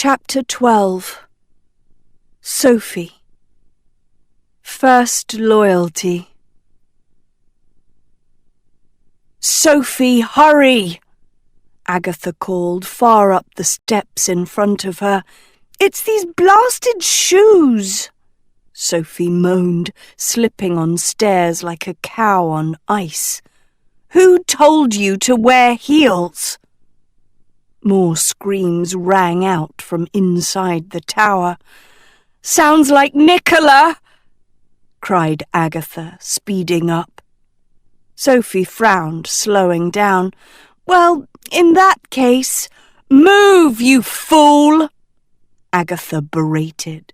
Chapter 12. Sophie. First loyalty. "Sophie, hurry!" Agatha called far up the steps in front of her. "It's these blasted shoes!" Sophie moaned, slipping on stairs like a cow on ice. "Who told you to wear heels?" More screams rang out from inside the tower. "Sounds like Nicola!" cried Agatha, speeding up. Sophie frowned, slowing down. "Well, in that case, move, you fool!" Agatha berated.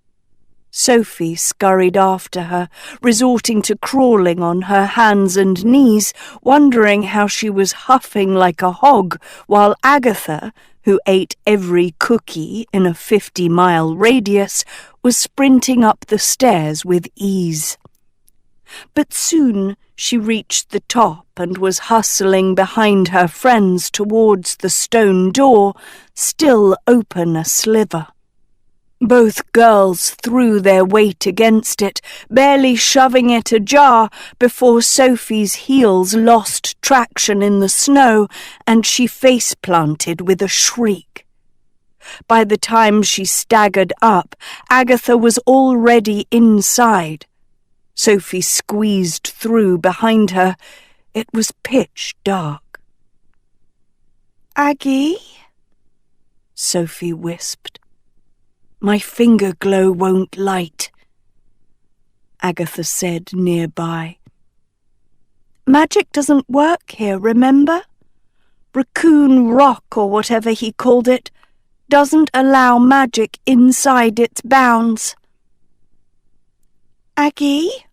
Sophie scurried after her, resorting to crawling on her hands and knees, wondering how she was huffing like a hog, while Agatha, who ate every cookie in a 50-mile radius, was sprinting up the stairs with ease. But soon she reached the top and was hustling behind her friends towards the stone door, still open a sliver. Both girls threw their weight against it, barely shoving it ajar before Sophie's heels lost traction in the snow and she face-planted with a shriek. By the time she staggered up, Agatha was already inside. Sophie squeezed through behind her. It was pitch dark. "Aggie?" Sophie wisped. "My finger glow won't light," Agatha said nearby. "Magic doesn't work here, remember? Raccoon Rock, or whatever he called it, doesn't allow magic inside its bounds." "Aggie?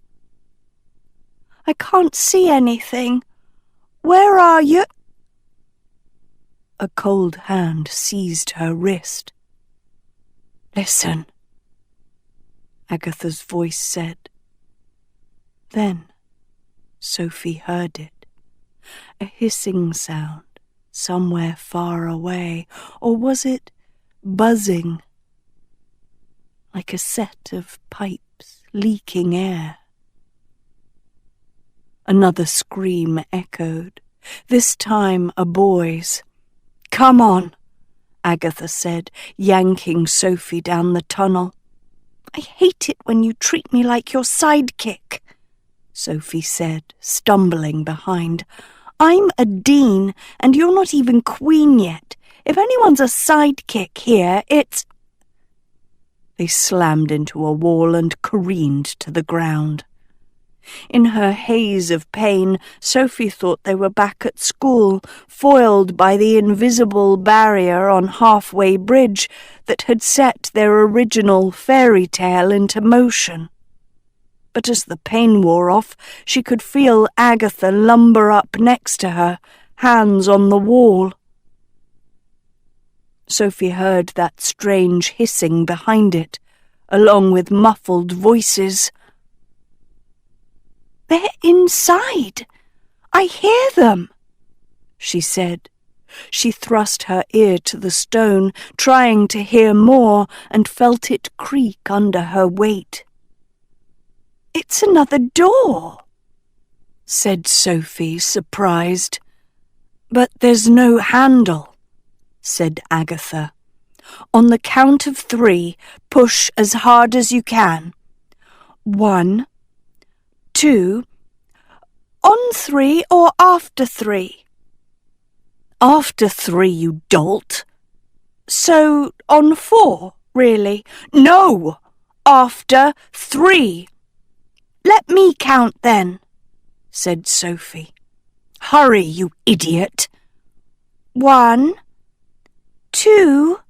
I can't see anything. Where are you?" A cold hand seized her wrist. "Listen," Agatha's voice said. Then Sophie heard it, a hissing sound somewhere far away, or was it buzzing, like a set of pipes leaking air? Another scream echoed, this time a boy's. "Come on," Agatha said, yanking Sophie down the tunnel. "I hate it when you treat me like your sidekick," Sophie said, stumbling behind. "I'm a dean, and you're not even queen yet. If anyone's a sidekick here, it's—" They slammed into a wall and careened to the ground. In her haze of pain, Sophie thought they were back at school, foiled by the invisible barrier on Halfway Bridge that had set their original fairy tale into motion. But as the pain wore off, she could feel Agatha lumber up next to her, hands on the wall. Sophie heard that strange hissing behind it, along with muffled voices. "They're inside! I hear them!" she said. She thrust her ear to the stone, trying to hear more, and felt it creak under her weight. "It's another door," said Sophie, surprised. "But there's no handle," said Agatha. "On the count of 3, push as hard as you can. 1, 2, on 3 or after 3? "After 3, you dolt." "So on 4, really?" "No! After 3. "Let me count then," said Sophie. "Hurry, you idiot." 1, 2,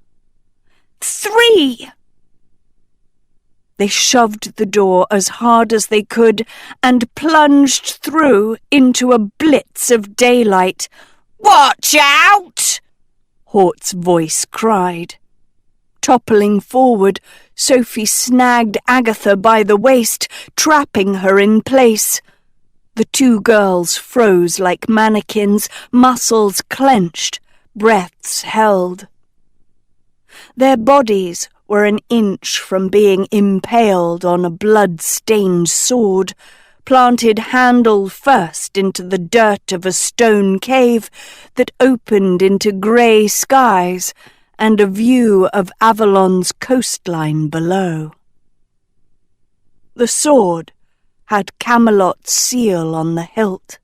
3. They shoved the door as hard as they could and plunged through into a blitz of daylight. "Watch out!" Hort's voice cried. Toppling forward, Sophie snagged Agatha by the waist, trapping her in place. The two girls froze like mannequins, muscles clenched, breaths held. Their bodies were an inch from being impaled on a blood-stained sword, planted handle first into the dirt of a stone cave that opened into grey skies and a view of Avalon's coastline below. The sword had Camelot's seal on the hilt.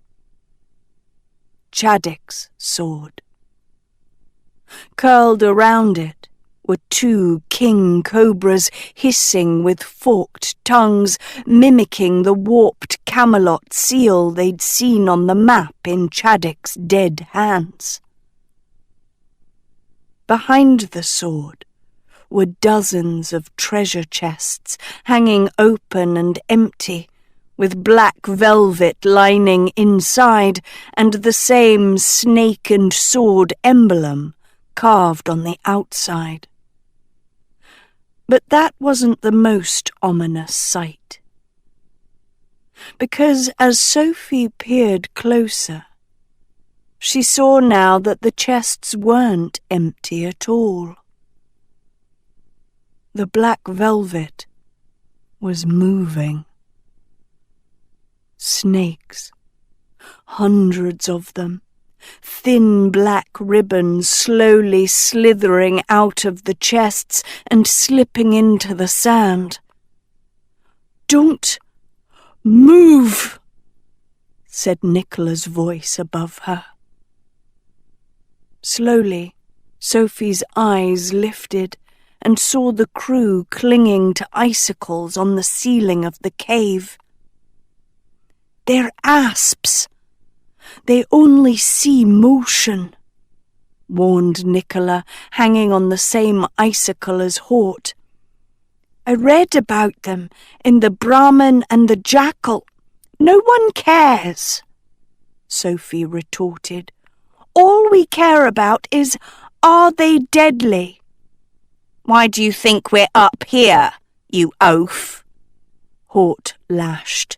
Chadwick's sword. Curled around it were two king cobras hissing with forked tongues, mimicking the warped Camelot seal they'd seen on the map in Chadwick's dead hands. Behind the sword were dozens of treasure chests hanging open and empty, with black velvet lining inside and the same snake and sword emblem carved on the outside. But that wasn't the most ominous sight. Because as Sophie peered closer, she saw now that the chests weren't empty at all. The black velvet was moving. Snakes, hundreds of them, thin black ribbons slowly slithering out of the chests and slipping into the sand. "Don't move," said Nicola's voice above her. Slowly, Sophie's eyes lifted and saw the crew clinging to icicles on the ceiling of the cave. "They're asps. They only see motion," warned Nicola, hanging on the same icicle as Hort. "I read about them in the Brahmin and the Jackal. No one cares," Sophie retorted. "All we care about is, are they deadly?" "Why do you think we're up here, you oaf?" Hort lashed.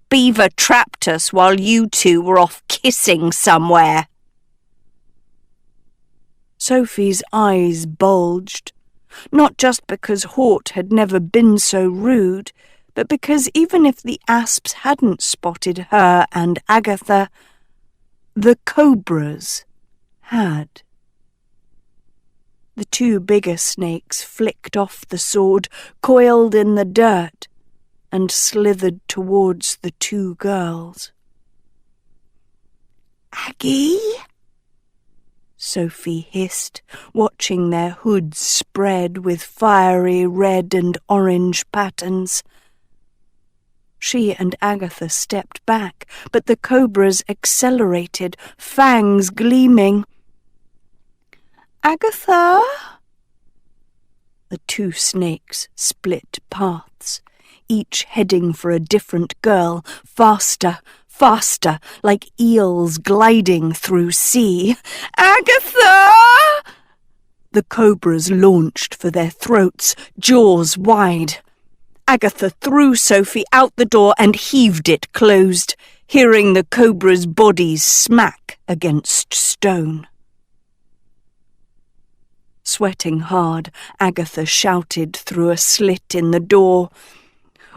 "Beaver trapped us while you two were off kissing somewhere." Sophie's eyes bulged, not just because Hort had never been so rude, but because even if the asps hadn't spotted her and Agatha, the cobras had. The two bigger snakes flicked off the sword, coiled in the dirt, and slithered towards the two girls. "Aggie?" Sophie hissed, watching their hoods spread with fiery red and orange patterns. She and Agatha stepped back, but the cobras accelerated, fangs gleaming. "Agatha?" The two snakes split paths, each heading for a different girl, faster, faster, like eels gliding through sea. "Agatha!" The cobras launched for their throats, jaws wide. Agatha threw Sophie out the door and heaved it closed, hearing the cobra's bodies smack against stone. Sweating hard, Agatha shouted through a slit in the door,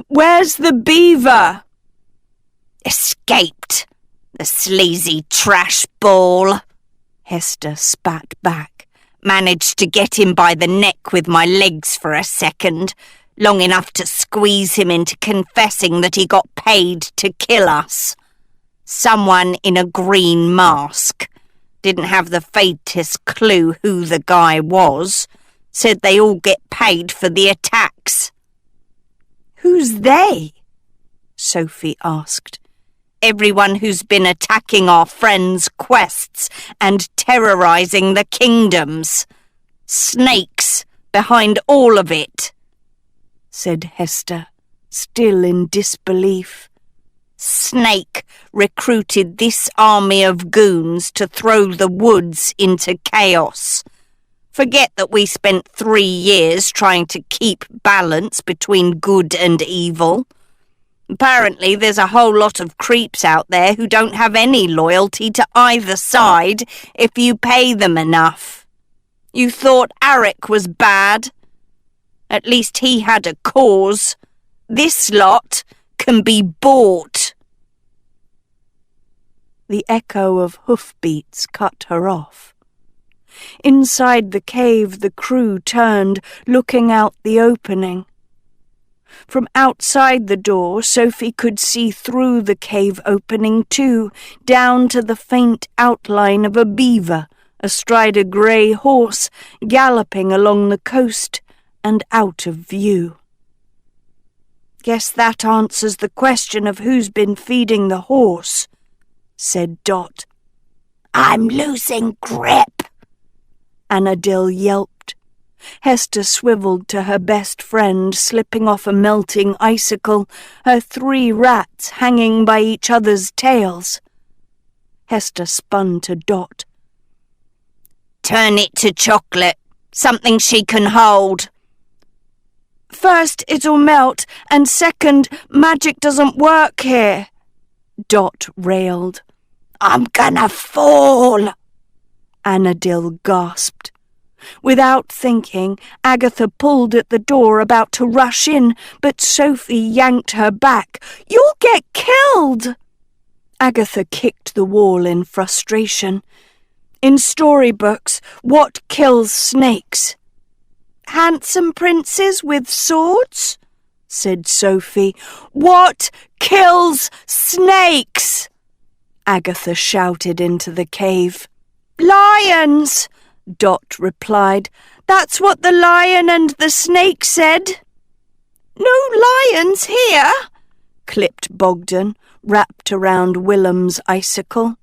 "Where's the beaver?" "Escaped, the sleazy trash ball," Hester spat back. "Managed to get him by the neck with my legs for a second, long enough to squeeze him into confessing that he got paid to kill us. Someone in a green mask. Didn't have the faintest clue who the guy was. Said they all get paid for the attacks." "Who's they?" Sophie asked. "Everyone who's been attacking our friends' quests and terrorizing the kingdoms. Snakes behind all of it," said Hester, still in disbelief. "Snake recruited this army of goons to throw the woods into chaos. Forget that we spent 3 years trying to keep balance between good and evil. Apparently there's a whole lot of creeps out there who don't have any loyalty to either side if you pay them enough. You thought Arik was bad? At least he had a cause. This lot can be bought." The echo of hoofbeats cut her off. Inside the cave, the crew turned, looking out the opening. From outside the door, Sophie could see through the cave opening too, down to the faint outline of a beaver astride a grey horse galloping along the coast and out of view. "Guess that answers the question of who's been feeding the horse," said Dot. "I'm losing grip," Annadill yelped. Hester swivelled to her best friend, slipping off a melting icicle, her 3 rats hanging by each other's tails. Hester spun to Dot. "Turn it to chocolate, something she can hold." "First, it'll melt, and second, magic doesn't work here," Dot railed. "I'm gonna fall," Annadill gasped. Without thinking, Agatha pulled at the door, about to rush in, but Sophie yanked her back. "You'll get killed!" Agatha kicked the wall in frustration. In storybooks, what kills snakes? "Handsome princes with swords?" said Sophie. "What kills snakes?" Agatha shouted into the cave. "Lions!" Dot replied. "That's what the lion and the snake said." "No lions here," clipped Bogdan, wrapped around Willem's icicle.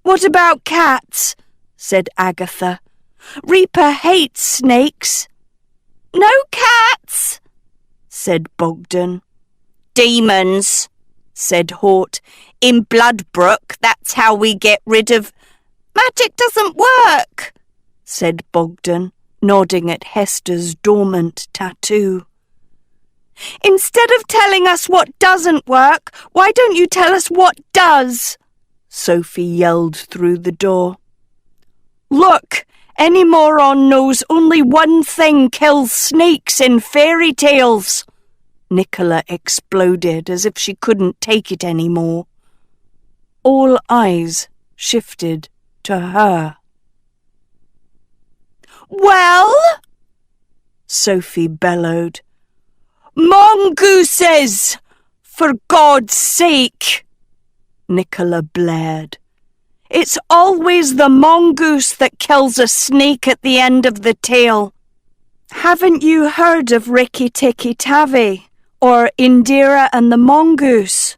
"What about cats?" said Agatha. "Reaper hates snakes." "No cats," said Bogdan. "Demons," said Hort. "In Bloodbrook, that's how we get rid of—" "Magic doesn't work," said Bogdan, nodding at Hester's dormant tattoo. "Instead of telling us what doesn't work, why don't you tell us what does?" Sophie yelled through the door. "Look, any moron knows only one thing kills snakes in fairy tales," Nicola exploded as if she couldn't take it any more. All eyes shifted to her. "Well?" Sophie bellowed. "Mongooses! For God's sake!" Nicola blared. "It's always the mongoose that kills a snake at the end of the tale. Haven't you heard of Rikki Tikki Tavi, or Indira and the Mongoose,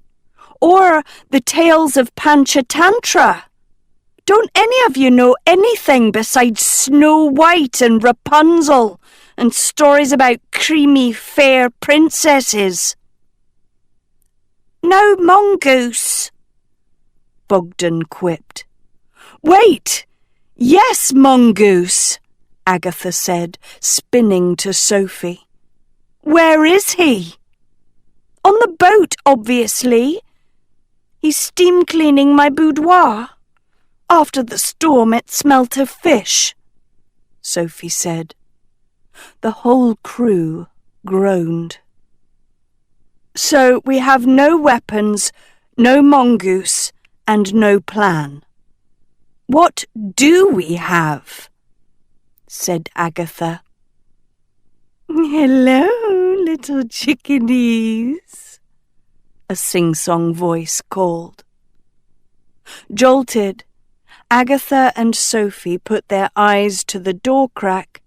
or the tales of Panchatantra? Don't any of you know anything besides Snow White and Rapunzel and stories about creamy, fair princesses?" "No mongoose," Bogdan quipped. "Wait! Yes, mongoose," Agatha said, spinning to Sophie. "Where is he?" "On the boat, obviously. He's steam cleaning my boudoir. After the storm, it smelt of fish," Sophie said. The whole crew groaned. "So we have no weapons, no mongoose, and no plan. What do we have?" said Agatha. "Hello, little chickadees," a sing-song voice called. Jolted, Agatha and Sophie put their eyes to the door crack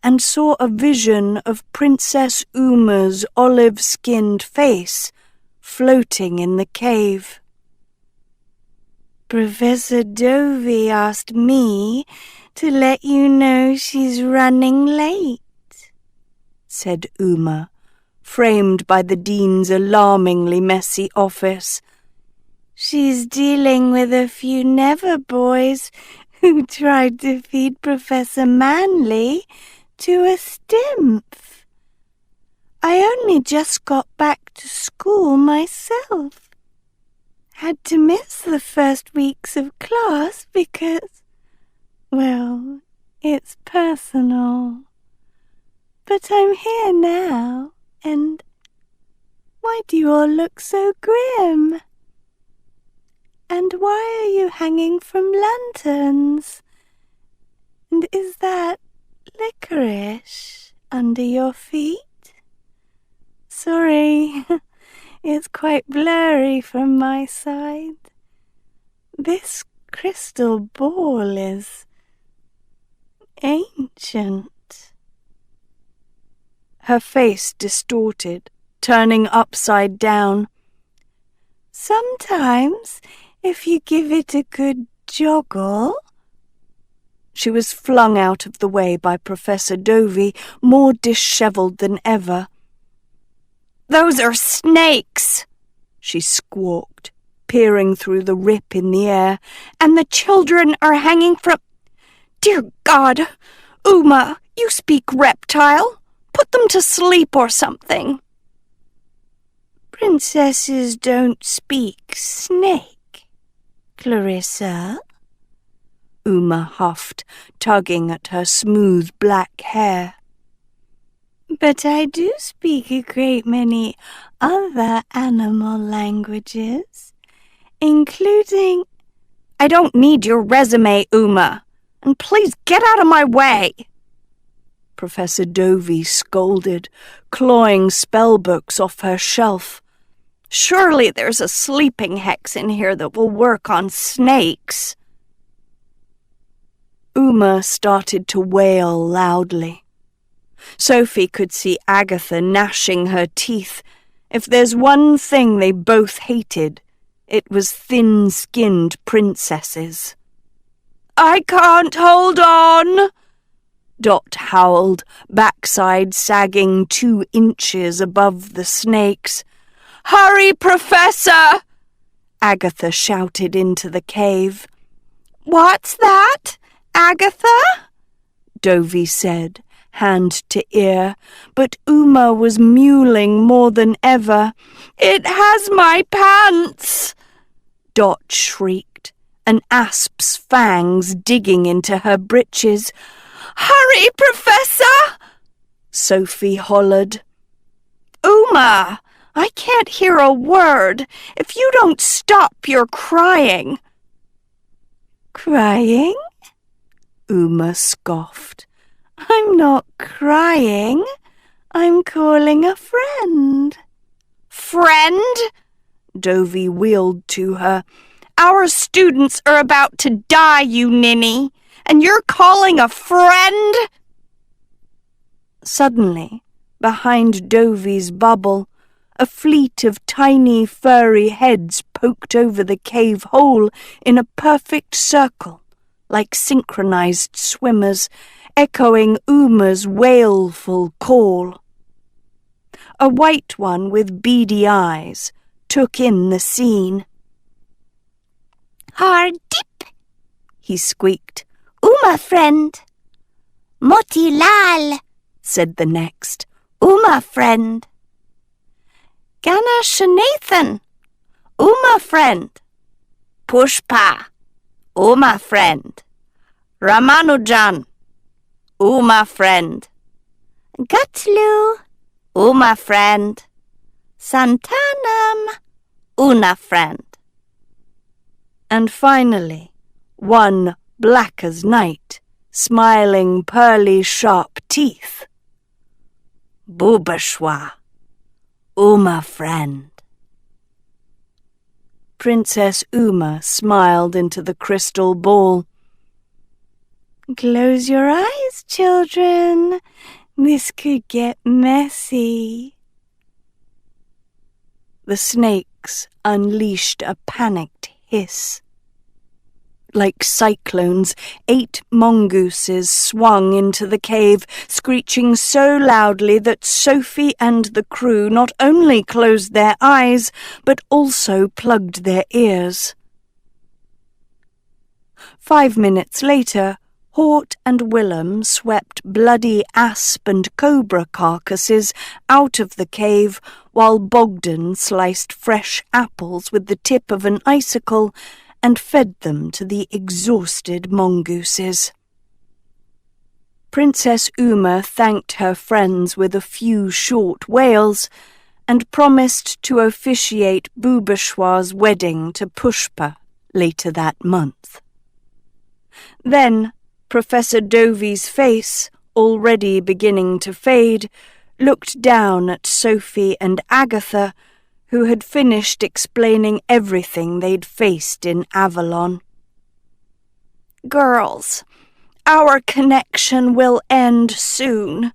and saw a vision of Princess Uma's olive-skinned face floating in the cave. "Professor Dovey asked me to let you know she's running late," said Uma, framed by the dean's alarmingly messy office. "She's dealing with a few Never boys who tried to feed Professor Manley to a stymph. I only just got back to school myself. Had to miss the first weeks of class because, well, It's personal. But I'm here now, and why do you all look so grim? And why are you hanging from lanterns? And is that licorice under your feet? Sorry, it's quite blurry from my side. This crystal ball is ancient. Her face distorted, turning upside down. Sometimes, if you give it a good joggle. She was flung out of the way by Professor Dovey, more dishevelled than ever. "Those are snakes," she squawked, peering through the rip in the air, "and the children are hanging from— Dear God! Uma, you speak reptile. Put them to sleep or something." "Princesses don't speak snake, Clarissa," Uma huffed, tugging at her smooth black hair. "But I do speak a great many other animal languages, including—" "I don't need your resume, Uma, and please get out of my way," Professor Dovey scolded, clawing spellbooks off her shelf. "Surely there's a sleeping hex in here that will work on snakes." Uma started to wail loudly. Sophie could see Agatha gnashing her teeth. If there's one thing they both hated, it was thin-skinned princesses. "I can't hold on," Dot howled, backside sagging 2 inches above the snakes. "Hurry, Professor!" Agatha shouted into the cave. "What's that, Agatha?" Dovey said, hand to ear, but Uma was mewling more than ever. "It has my pants!" Dot shrieked, an asp's fangs digging into her breeches. "Hurry, Professor!" Sophie hollered. "Uma, I can't hear a word. If you don't stop your crying." "Crying?" Uma scoffed. "I'm not crying. I'm calling a friend." "Friend?" Dovey wheeled to her. "Our students are about to die, you ninny, and you're calling a friend?" Suddenly, behind Dovey's bubble, a fleet of tiny furry heads poked over the cave hole in a perfect circle, like synchronized swimmers, echoing Uma's wailful call. A white one with beady eyes took in the scene. "Hard dip," he squeaked. "Uma friend." "Moti lal," said the next. "Uma friend." "Ganesh Nathan." "Uma friend." "Pushpa." "Uma friend." "Ramanujan." "Uma friend." "Gatlu." "Uma friend." "Santanam." "Una friend." And finally, one black as night, smiling pearly sharp teeth. "Bubashwa." "Uma friend." Princess Uma smiled into the crystal ball. "Close your eyes, children. This could get messy." The snakes unleashed a panicked hiss. Like cyclones, 8 mongooses swung into the cave, screeching so loudly that Sophie and the crew not only closed their eyes, but also plugged their ears. 5 minutes later, Hort and Willem swept bloody asp and cobra carcasses out of the cave, while Bogdan sliced fresh apples with the tip of an icicle and fed them to the exhausted mongooses. Princess Uma thanked her friends with a few short wails and promised to officiate Bhubeshwar's wedding to Pushpa later that month. Then Professor Dovey's face, already beginning to fade, looked down at Sophie and Agatha, who had finished explaining everything they'd faced in Avalon. "Girls, our connection will end soon,"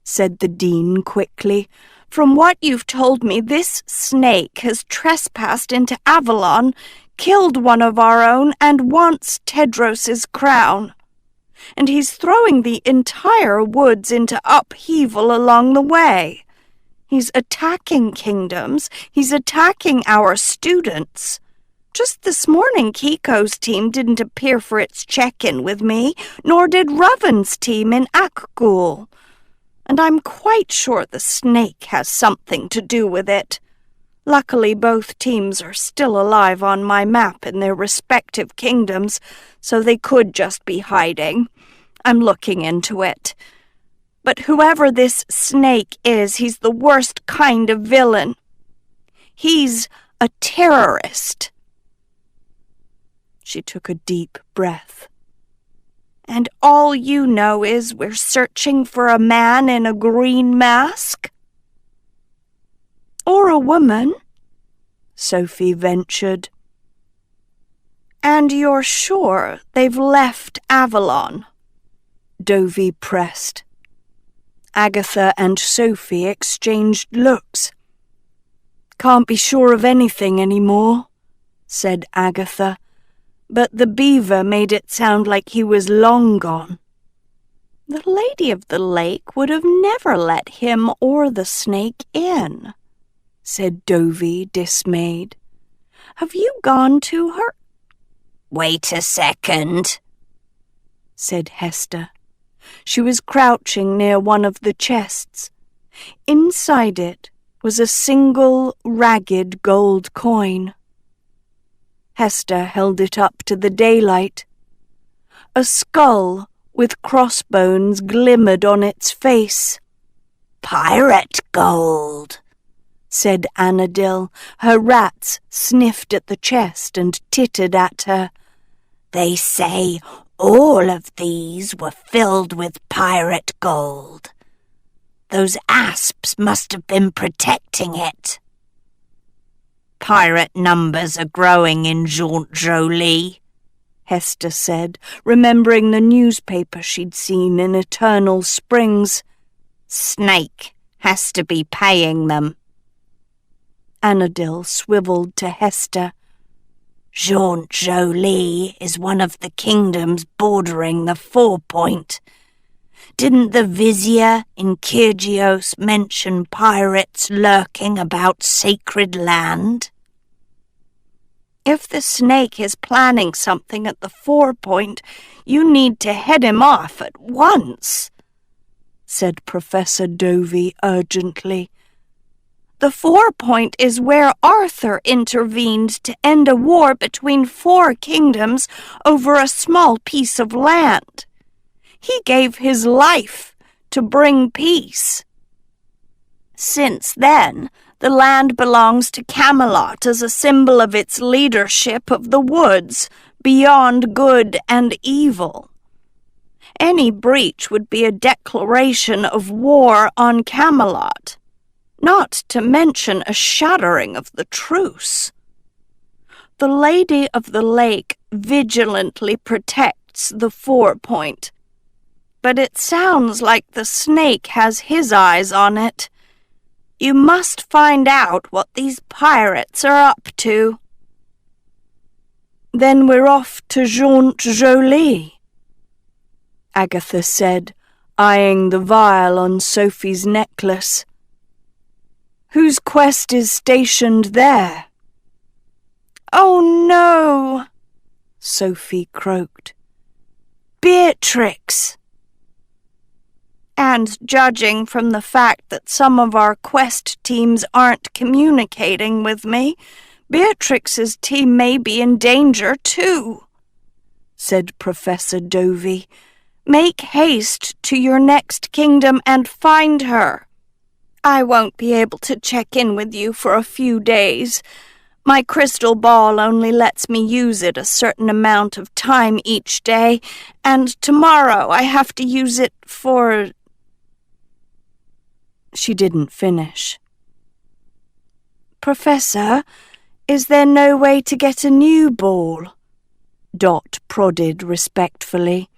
said the Dean quickly. "From what you've told me, this snake has trespassed into Avalon, killed one of our own, and wants Tedros's crown. And he's throwing the entire woods into upheaval along the way. He's attacking kingdoms. He's attacking our students. Just this morning, Kiko's team didn't appear for its check-in with me, nor did Ravan's team in Akgul. And I'm quite sure the snake has something to do with it. Luckily, both teams are still alive on my map in their respective kingdoms, so they could just be hiding. I'm looking into it. But whoever this snake is, he's the worst kind of villain. He's a terrorist." She took a deep breath. "And all you know is we're searching for a man in a green mask?" "Or a woman," Sophie ventured. "And you're sure they've left Avalon?" Dovey pressed. Agatha and Sophie exchanged looks. "Can't be sure of anything anymore," said Agatha, but the beaver made it sound like he was long gone. "The Lady of the Lake would have never let him or the snake in," said Dovey, dismayed. "Have you gone to her?" "Wait a second," said Hester. She was crouching near one of the chests. Inside it was a single, ragged gold coin. Hester held it up to the daylight. A skull with crossbones glimmered on its face. "Pirate gold," said Annadil. Her rats sniffed at the chest and tittered at her. "They say all of these were filled with pirate gold. Those asps must have been protecting it." "Pirate numbers are growing in Jaunt Jolie," Hester said, remembering the newspaper she'd seen in Eternal Springs. "Snake has to be paying them." Annadil swiveled to Hester. "Jaunt Jolie is one of the kingdoms bordering the 4-Point. Didn't the vizier in Kyrgios mention pirates lurking about sacred land?" "If the snake is planning something at the 4-Point, you need to head him off at once," said Professor Dovey urgently. "The 4-Point is where Arthur intervened to end a war between 4 kingdoms over a small piece of land. He gave his life to bring peace. Since then, the land belongs to Camelot as a symbol of its leadership of the woods, beyond good and evil. Any breach would be a declaration of war on Camelot, not to mention a shattering of the truce. The Lady of the Lake vigilantly protects the 4-Point, but it sounds like the snake has his eyes on it. You must find out what these pirates are up to." "Then we're off to Jaunt Jolie," Agatha said, eyeing the vial on Sophie's necklace. "Whose quest is stationed there?" "Oh no," Sophie croaked. "Beatrix." "And judging from the fact that some of our quest teams aren't communicating with me, Beatrix's team may be in danger too," said Professor Dovey, Make haste to your next kingdom and find her. I won't be able to check in with you for a few days. My crystal ball only lets me use it a certain amount of time each day, and tomorrow I have to use it for—" She didn't finish. "Professor, is there no way to get a new ball?" Dot prodded respectfully.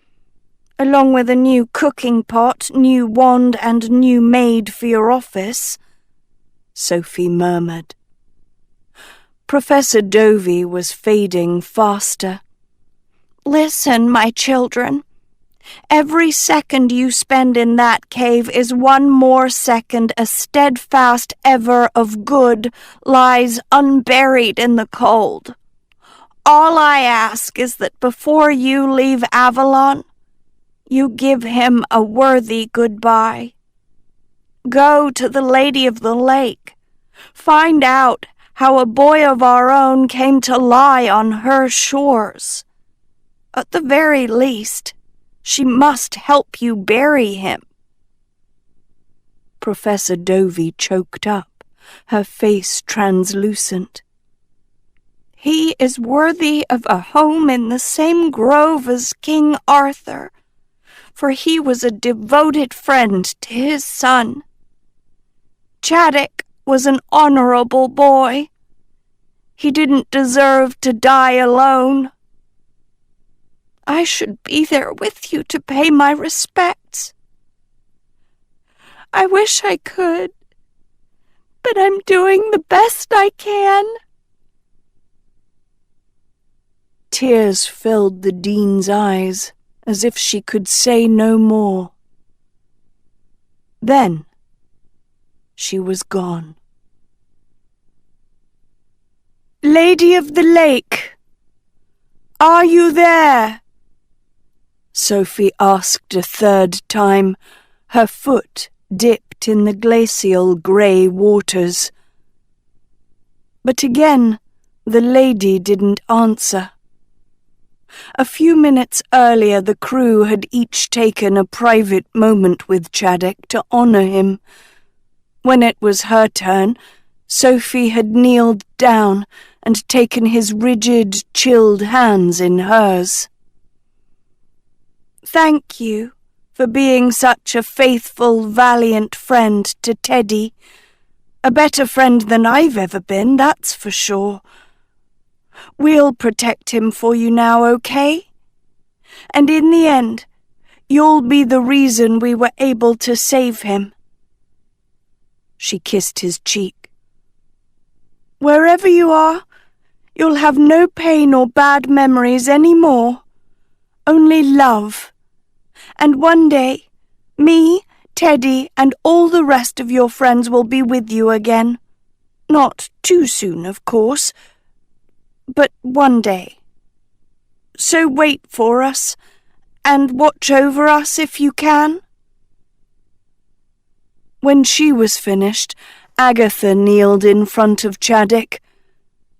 "Along with a new cooking pot, new wand, and new maid for your office," Sophie murmured. Professor Dovey was fading faster. "Listen, my children. Every second you spend in that cave is one more second a steadfast ever of good lies unburied in the cold. All I ask is that before you leave Avalon, you give him a worthy goodbye. Go to the Lady of the Lake. Find out how a boy of our own came to lie on her shores. At the very least, she must help you bury him." Professor Dovey choked up, her face translucent. "He is worthy of a home in the same grove as King Arthur, for he was a devoted friend to his son. Chaddock was an honorable boy. He didn't deserve to die alone. I should be there with you to pay my respects. I wish I could, but I'm doing the best I can." Tears filled the dean's eyes, as if she could say no more. Then she was gone. "Lady of the Lake, are you there?" Sophie asked a third time, her foot dipped in the glacial grey waters. But again the lady didn't answer. A few minutes earlier the crew had each taken a private moment with Chaddock to honour him. When it was her turn, Sophie had kneeled down and taken his rigid, chilled hands in hers. "Thank you for being such a faithful, valiant friend to Teddy. A better friend than I've ever been, that's for sure. We'll protect him for you now, okay? And in the end, you'll be the reason we were able to save him." She kissed his cheek. "Wherever you are, you'll have no pain or bad memories any more. Only love. And one day, me, Teddy, and all the rest of your friends will be with you again. Not too soon, of course, but one day. So wait for us, and watch over us if you can." When she was finished, Agatha kneeled in front of Chaddock.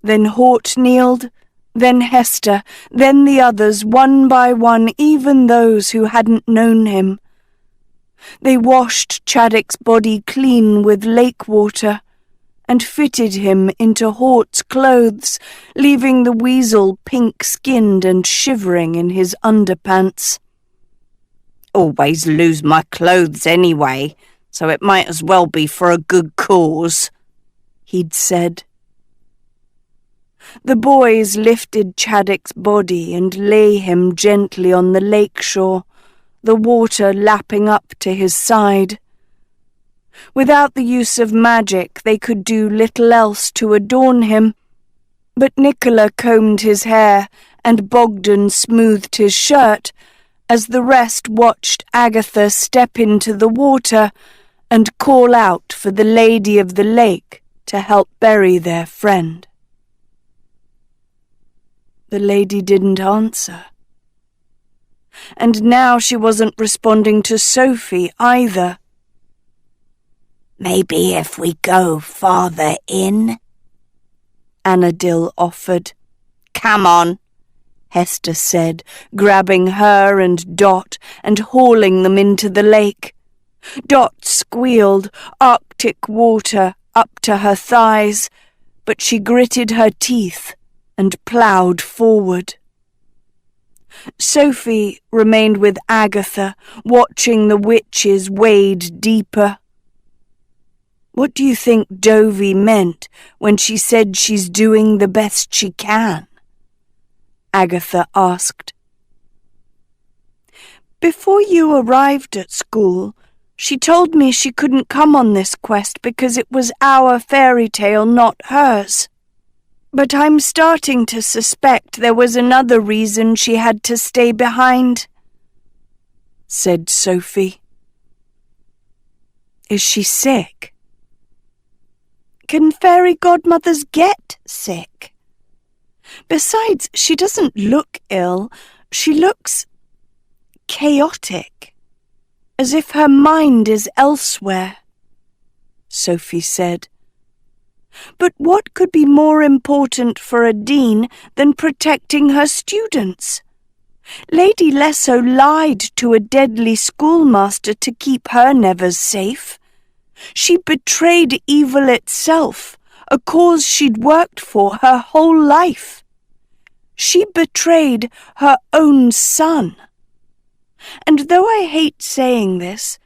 Then Hort kneeled, then Hester, then the others, one by one, even those who hadn't known him. They washed Chaddock's body clean with lake water and fitted him into Hort's clothes, leaving the weasel pink-skinned and shivering in his underpants. "Always lose my clothes anyway, so it might as well be for a good cause," he'd said. The boys lifted Chaddock's body and lay him gently on the lake shore, the water lapping up to his side. Without the use of magic, they could do little else to adorn him, but Nicola combed his hair and Bogdan smoothed his shirt as the rest watched Agatha step into the water and call out for the Lady of the Lake to help bury their friend. The lady didn't answer. And now she wasn't responding to Sophie either. "Maybe if we go farther in," Annadil offered. "Come on. Hester said, grabbing her and Dot and hauling them into the lake. Dot squealed, Arctic water up to her thighs, but she gritted her teeth and ploughed forward. Sophie remained with Agatha, watching the witches wade deeper. "What do you think Dovey meant when she said she's doing the best she can?" Agatha asked. "Before you arrived at school, she told me she couldn't come on this quest because it was our fairy tale, not hers. But I'm starting to suspect there was another reason she had to stay behind," said Sophie. "Is she sick?" "Can fairy godmothers get sick? Besides, she doesn't look ill. She looks chaotic, as if her mind is elsewhere," Sophie said. "But what could be more important for a dean than protecting her students? Lady Lesso lied to a deadly schoolmaster to keep her nevers safe. She betrayed evil itself, a cause she'd worked for her whole life. She betrayed her own son. And though I hate saying this,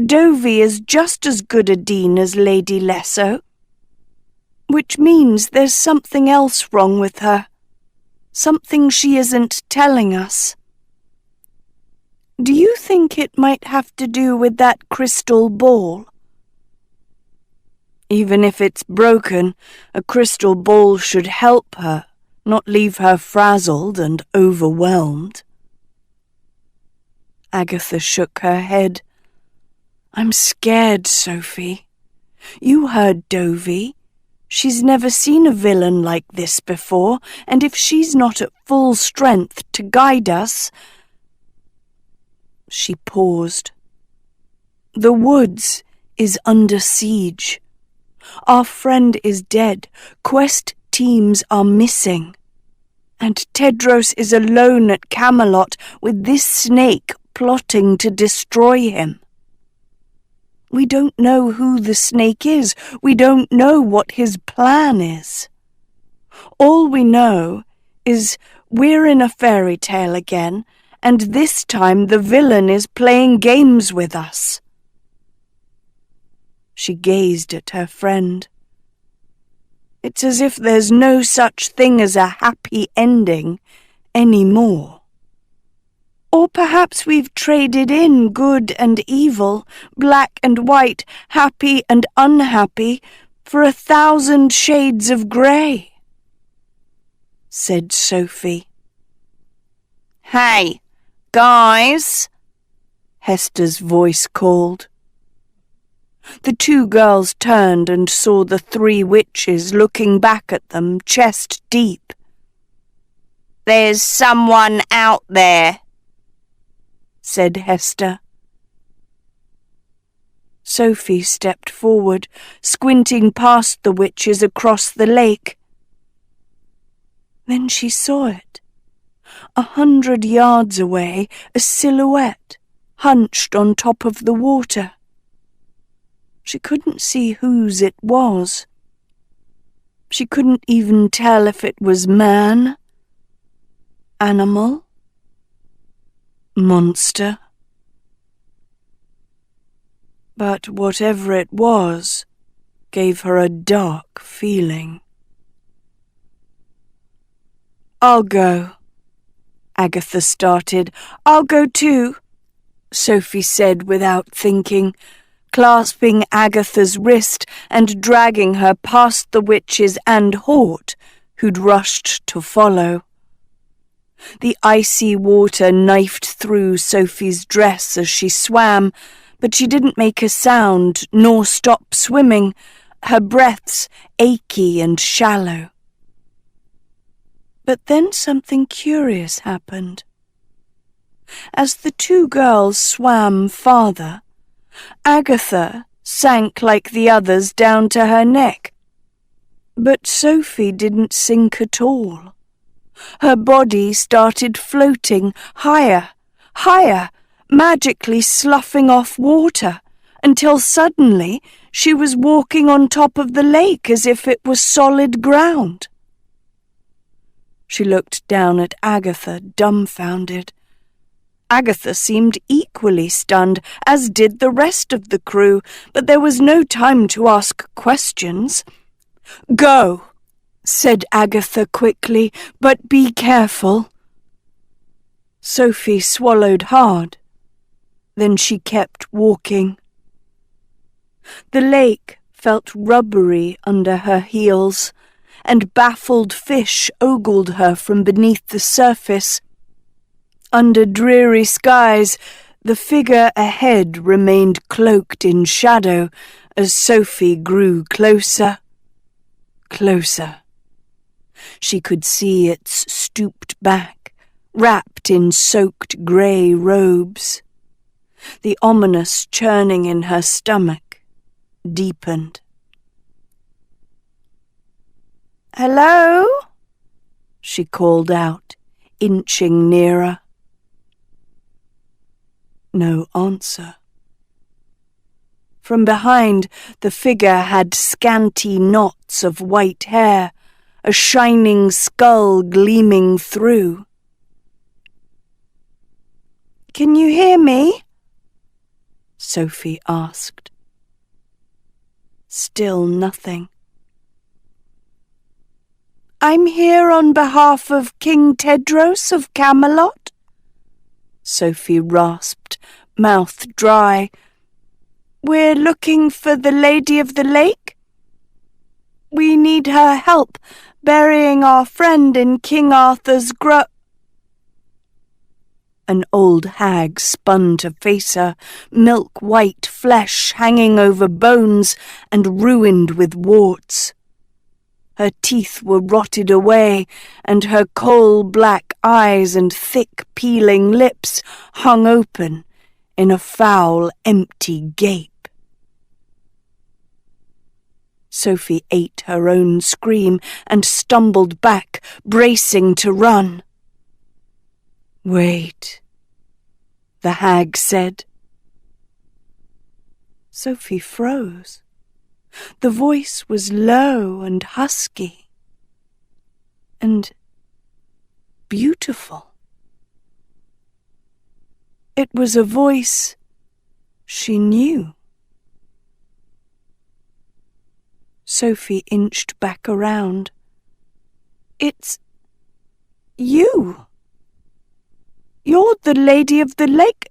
Dovey is just as good a dean as Lady Lesso, which means there's something else wrong with her, something she isn't telling us. Do you think it might have to do with that crystal ball?" "Even if it's broken, a crystal ball should help her, not leave her frazzled and overwhelmed." Agatha shook her head. "I'm scared, Sophie. You heard Dovey. She's never seen a villain like this before, and if she's not at full strength to guide us—" She paused. "The woods is under siege. Our friend is dead, quest teams are missing, and Tedros is alone at Camelot with this snake plotting to destroy him. We don't know who the snake is. We don't know what his plan is. All we know is we're in a fairy tale again, and this time the villain is playing games with us." She gazed at her friend. "It's as if there's no such thing as a happy ending anymore. Or perhaps we've traded in good and evil, black and white, happy and unhappy, for 1,000 shades of grey," said Sophie. "Hey, guys!" Hester's voice called. The two girls turned and saw the 3 witches looking back at them, chest deep. "There's someone out there," said Hester. Sophie stepped forward, squinting past the witches across the lake. Then she saw it. 100 yards away, a silhouette, hunched on top of the water. She couldn't see whose it was. She couldn't even tell if it was man, animal, monster. But whatever it was gave her a dark feeling. "I'll go," Agatha started. "I'll go too," Sophie said without thinking, clasping Agatha's wrist and dragging her past the witches and Hort, who'd rushed to follow. The icy water knifed through Sophie's dress as she swam, but she didn't make a sound nor stop swimming, her breaths achy and shallow. But then something curious happened. As the 2 girls swam farther, Agatha sank like the others down to her neck. But Sophie didn't sink at all. Her body started floating higher, higher, magically sloughing off water, until suddenly she was walking on top of the lake as if it was solid ground. She looked down at Agatha, dumbfounded. Agatha seemed equally stunned, as did the rest of the crew, but there was no time to ask questions. "Go," said Agatha quickly, "but be careful." Sophie swallowed hard. Then she kept walking. The lake felt rubbery under her heels, and baffled fish ogled her from beneath the surface. Under dreary skies, the figure ahead remained cloaked in shadow as Sophie grew closer. Closer. She could see its stooped back, wrapped in soaked grey robes. The ominous churning in her stomach deepened. "Hello?" she called out, inching nearer. No answer. From behind, the figure had scanty knots of white hair, a shining skull gleaming through. "Can you hear me?" Sophie asked. Still nothing. "I'm here on behalf of King Tedros of Camelot," Sophie rasped, mouth dry. "We're looking for the Lady of the Lake. We need her help burying our friend in King Arthur's An old hag spun to face her, milk-white flesh hanging over bones and ruined with warts. Her teeth were rotted away, and her coal-black eyes and thick peeling lips hung open in a foul, empty gape. Sophie ate her own scream and stumbled back, bracing to run. "Wait," the hag said. Sophie froze. The voice was low and husky, and beautiful. It was a voice she knew. Sophie inched back around. "It's you. You're the Lady of the Lake."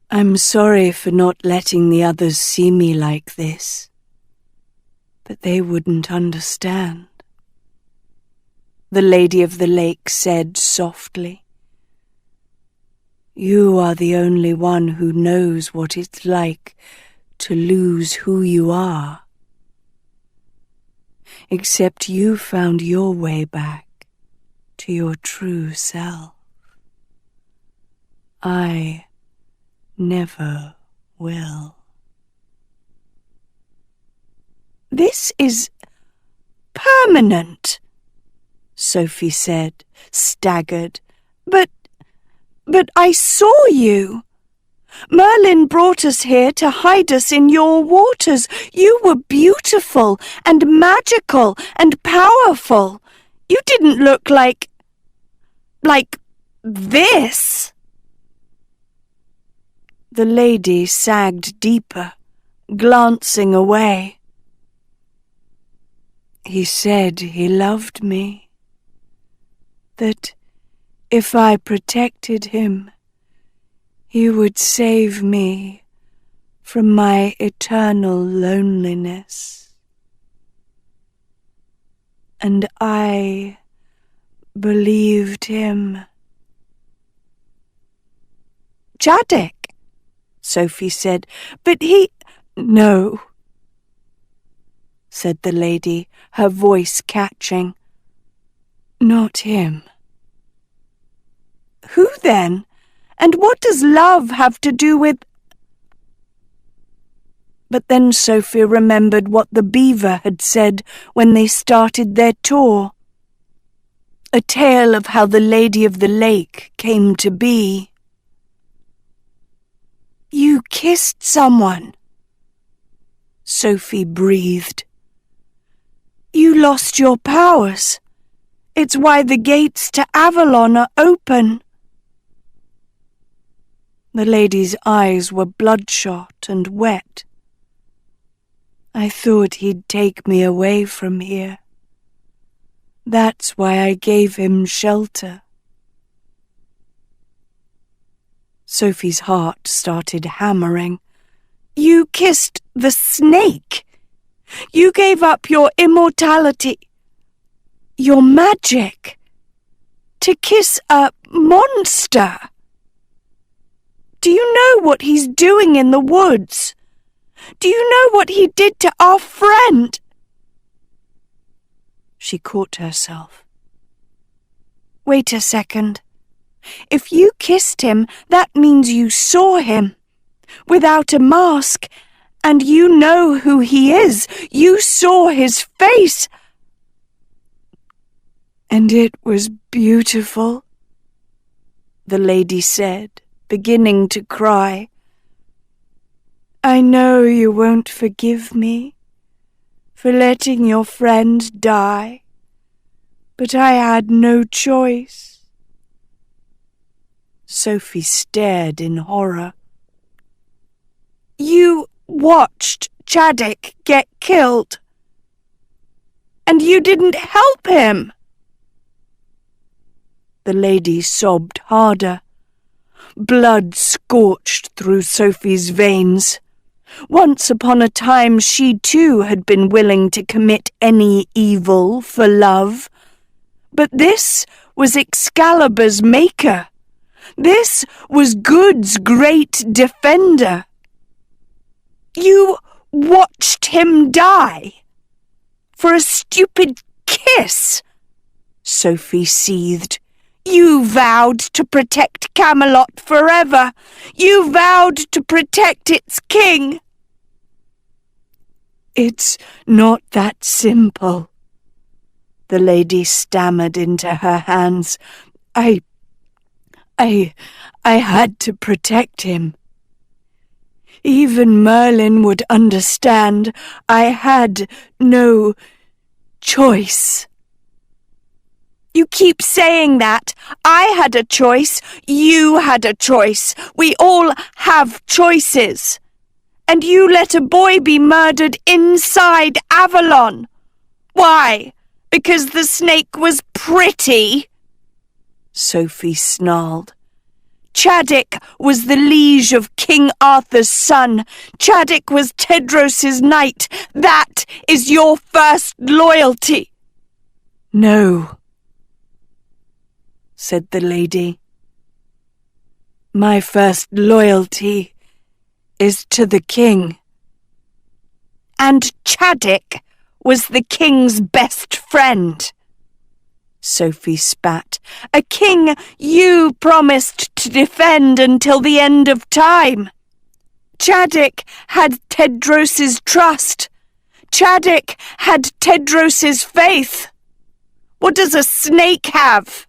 "I'm sorry for not letting the others see me like this, but they wouldn't understand," the Lady of the Lake said softly. "You are the only one who knows what it's like to lose who you are. Except you found your way back to your true self. I never will." "This is permanent," Sophie said, staggered. But I saw you. Merlin brought us here to hide us in your waters. You were beautiful and magical and powerful. You didn't look like this." The lady sagged deeper, glancing away. "He said he loved me, that if I protected him, he would save me from my eternal loneliness. And I believed him." "Jadek," Sophie said, "but he—" "No," said the lady, her voice catching. "Not him." "Who then? And what does love have to do with—" But then Sophie remembered what the beaver had said when they started their tour. A tale of how the Lady of the Lake came to be. You kissed someone, Sophie breathed. You lost your powers. It's why the gates to Avalon are open. The lady's eyes were bloodshot and wet. I thought he'd take me away from here. That's why I gave him shelter. Sophie's heart started hammering. You kissed the snake. You gave up your immortality, your magic, to kiss a monster. Do you know what he's doing in the woods? Do you know what he did to our friend? She caught herself. Wait a second. If you kissed him, that means you saw him, without a mask, and you know who he is. You saw his face. And it was beautiful, the lady said, beginning to cry. I know you won't forgive me for letting your friend die, but I had no choice. Sophie stared in horror. You watched Chadwick get killed, and you didn't help him. The lady sobbed harder. Blood scorched through Sophie's veins. Once upon a time she too had been willing to commit any evil for love. But this was Excalibur's maker. This was good's great defender. You watched him die for a stupid kiss, Sophie seethed. You vowed to protect Camelot forever. You vowed to protect its king. It's not that simple, the lady stammered into her hands. I had to protect him. Even Merlin would understand. I had no choice. You keep saying that. I had a choice. You had a choice. We all have choices. And you let a boy be murdered inside Avalon. Why? Because the snake was pretty? Sophie snarled. Chadwick was the liege of King Arthur's son. Chadwick was Tedros's knight. That is your first loyalty. No, said the lady. My first loyalty is to the king. And Chadwick was the king's best friend. Sophie spat. A king you promised to defend until the end of time. Chadwick had Tedros's trust. Chadwick had Tedros's faith. What does a snake have?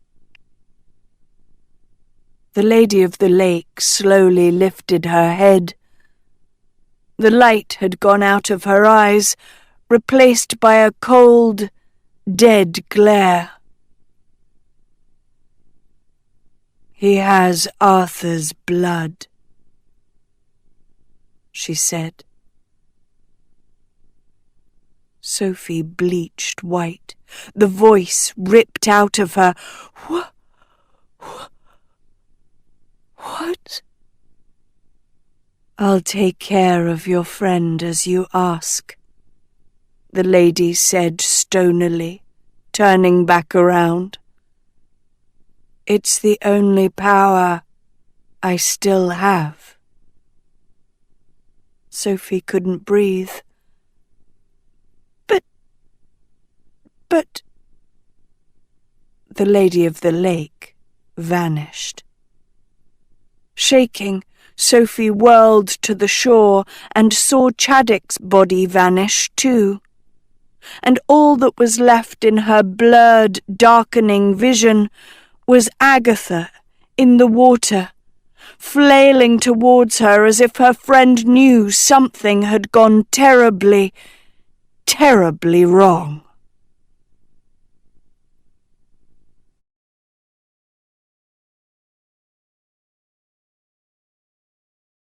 The Lady of the Lake slowly lifted her head. The light had gone out of her eyes, replaced by a cold, dead glare. He has Arthur's blood, she said. Sophie bleached white. The voice ripped out of her. What? I'll take care of your friend as you ask, the lady said stonily, turning back around. It's the only power I still have. Sophie couldn't breathe. But... The Lady of the Lake vanished. Shaking, Sophie whirled to the shore and saw Chadwick's body vanish too. and all that was left in her blurred, darkening vision was Agatha in the water, flailing towards her as if her friend knew something had gone terribly, terribly wrong.